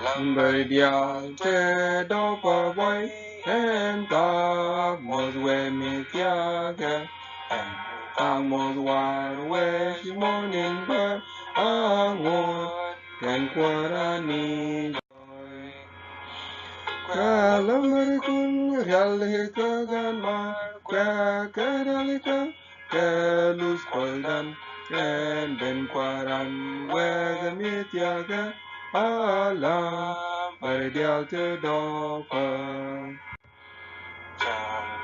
Berdia te dopa boy and tamos we mitiaga and tamos war we morning but angon can quarani joy Kalamarikun realika ganma Kakaralika Kalus koldan and ben quaran wega mitiaga alam berdial te dopa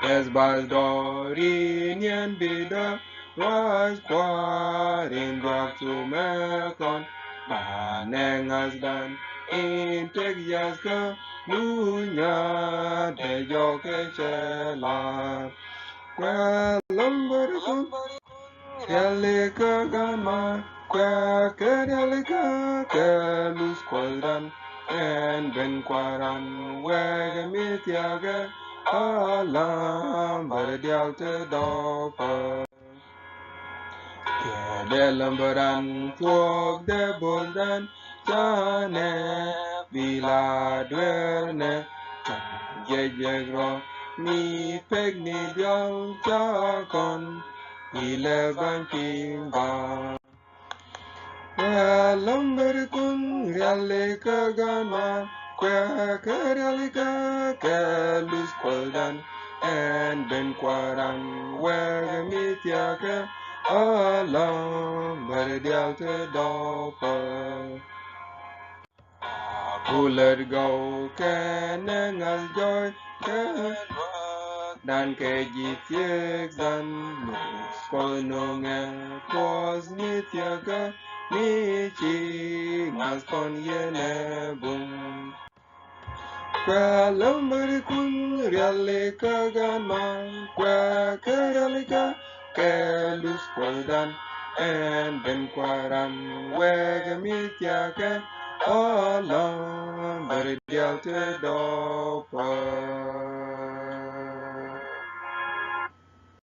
es bas dorin bida ras quarin drak tu mekon manengas dan integ yaska nunya de joke chela Kwalambarikun Yalika Gama Kwakadalika Kalus Kwaldan and Ben Quaran Wagamitiaga Alam Baradialta Dopa Kedelambaran Tuog de Buldan Jane Vila Dwerne Jejegro Mi Pegni Dial Jakon 11 Kimba Lamberikun Realika Gama Kwakadalika Kalus Kwaldan and Ben Quaran Wagamitiaka Alam Baradialta Dopa Puller Go Kenengal Joy Dan kejitiek dan Skolnonge Kwas nitiaga Nichi Ngaspon yene bum Kwalambarikun Realika Ganma Kwakaralika Kelus Kwaldan and Ben Quaran Wegamitiaka Alam Baridialte Dopa